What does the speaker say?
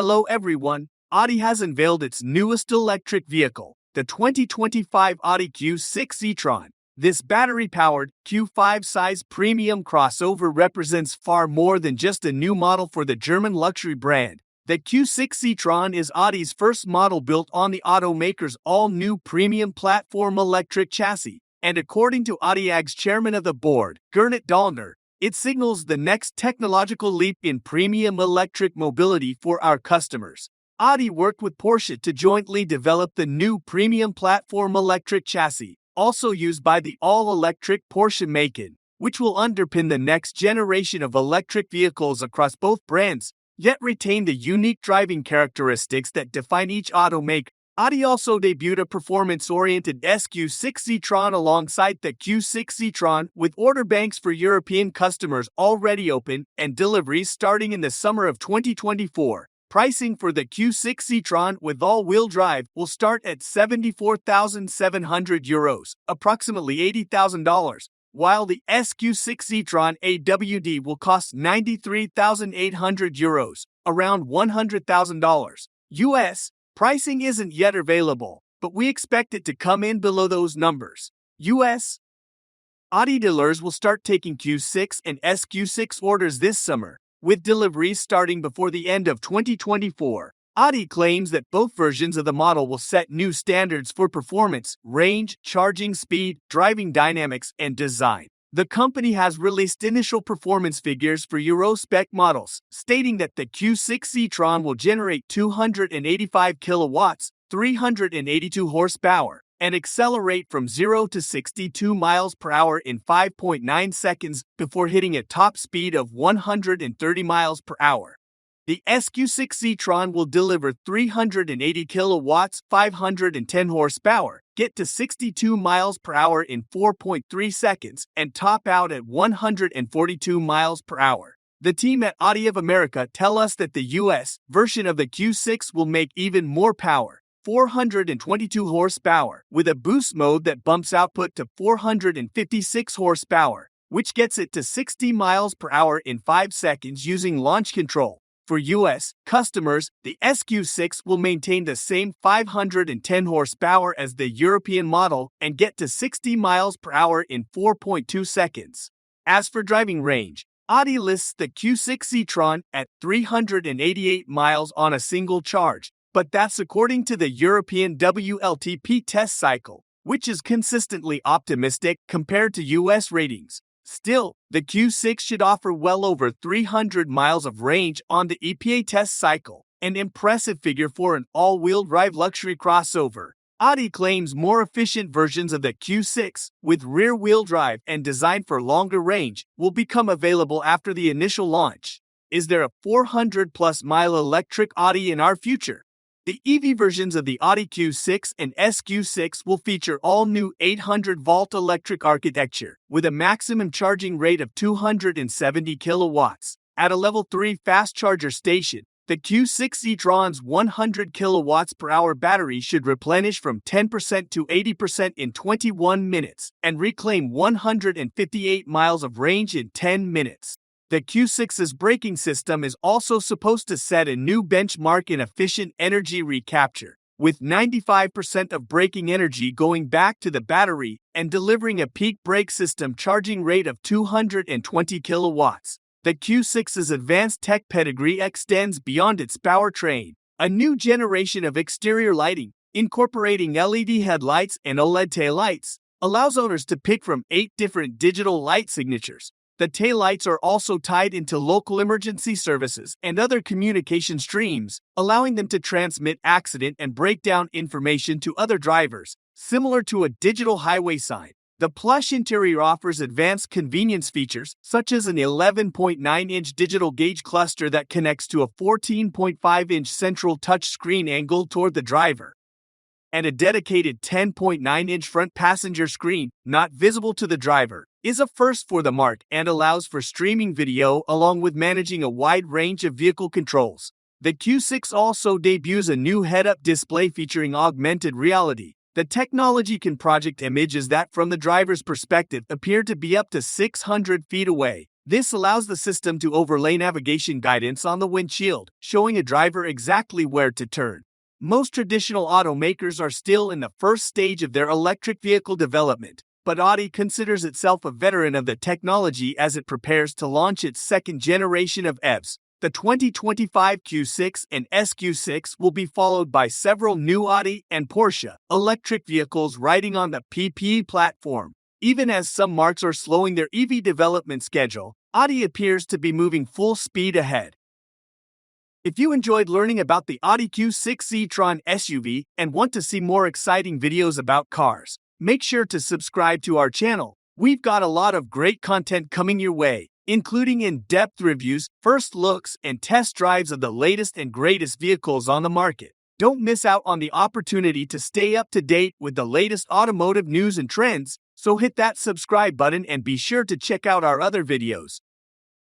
Hello everyone, Audi has unveiled its newest electric vehicle, the 2025 Audi Q6 E-Tron. This battery-powered, Q5-size premium crossover represents far more than just a new model for the German luxury brand. The Q6 E-Tron is Audi's first model built on the automaker's all-new premium platform electric chassis, and according to Audi AG's chairman of the board, Gernot Dahlner, it signals the next technological leap in premium electric mobility for our customers. Audi worked with Porsche to jointly develop the new premium platform electric chassis, also used by the all-electric Porsche Macan, which will underpin the next generation of electric vehicles across both brands, yet retain the unique driving characteristics that define each automaker. Audi also debuted a performance-oriented Q6 E-Tron alongside the Q6 E-Tron, with order banks for European customers already open and deliveries starting in the summer of 2024. Pricing for the Q6 E-Tron with all-wheel drive will start at €74,700, approximately $80,000, while the Q6 E-Tron AWD will cost €93,800, around $100,000 US. Pricing isn't yet available, but we expect it to come in below those numbers. US. Audi dealers will start taking Q6 and Q6 orders this summer, with deliveries starting before the end of 2024. Audi claims that both versions of the model will set new standards for performance, range, charging speed, driving dynamics, and design. The company has released initial performance figures for Euro-spec models, stating that the Q6 E-Tron will generate 285 kilowatts, 382 horsepower, and accelerate from 0 to 62 miles per hour in 5.9 seconds before hitting a top speed of 130 miles per hour. The Q6 E-Tron will deliver 380 kilowatts, 510 horsepower, get to 62 miles per hour in 4.3 seconds, and top out at 142 miles per hour. The team at Audi of America tell us that the US version of the Q6 will make even more power, 422 horsepower, with a boost mode that bumps output to 456 horsepower, which gets it to 60 miles per hour in 5 seconds using launch control. For US customers, the Q6 will maintain the same 510 horsepower as the European model and get to 60 miles per hour in 4.2 seconds. As for driving range, Audi lists the Q6 E-Tron at 388 miles on a single charge, but that's according to the European WLTP test cycle, which is consistently optimistic compared to US ratings. Still, the Q6 should offer well over 300 miles of range on the EPA test cycle, an impressive figure for an all-wheel drive luxury crossover. Audi claims more efficient versions of the Q6, with rear-wheel drive and designed for longer range, will become available after the initial launch. Is there a 400-plus-mile electric Audi in our future? The EV versions of the Audi Q6 and Q6 will feature all-new 800-volt electric architecture, with a maximum charging rate of 270 kilowatts. At a Level 3 fast charger station, the Q6 E-Tron's 100 kilowatts per hour battery should replenish from 10% to 80% in 21 minutes and reclaim 158 miles of range in 10 minutes. The Q6's braking system is also supposed to set a new benchmark in efficient energy recapture, with 95% of braking energy going back to the battery and delivering a peak brake system charging rate of 220 kilowatts. The Q6's advanced tech pedigree extends beyond its powertrain. A new generation of exterior lighting, incorporating LED headlights and OLED taillights, allows owners to pick from 8 different digital light signatures. The taillights are also tied into local emergency services and other communication streams, allowing them to transmit accident and breakdown information to other drivers, similar to a digital highway sign. The plush interior offers advanced convenience features, such as an 11.9-inch digital gauge cluster that connects to a 14.5-inch central touchscreen angled toward the driver, and a dedicated 10.9-inch front passenger screen, not visible to the driver, is a first for the marque and allows for streaming video along with managing a wide range of vehicle controls. The Q6 also debuts a new head-up display featuring augmented reality. The technology can project images that, from the driver's perspective, appear to be up to 600 feet away. This allows the system to overlay navigation guidance on the windshield, showing a driver exactly where to turn. Most traditional automakers are still in the first stage of their electric vehicle development, but Audi considers itself a veteran of the technology as it prepares to launch its second generation of EVs. The 2025 Q6 and SQ6 will be followed by several new Audi and Porsche electric vehicles riding on the PPE platform. Even as some marques are slowing their EV development schedule, Audi appears to be moving full speed ahead. If you enjoyed learning about the Audi Q6 E-Tron SUV and want to see more exciting videos about cars, make sure to subscribe to our channel. We've got a lot of great content coming your way, including in-depth reviews, first looks, and test drives of the latest and greatest vehicles on the market. Don't miss out on the opportunity to stay up to date with the latest automotive news and trends, so hit that subscribe button and be sure to check out our other videos.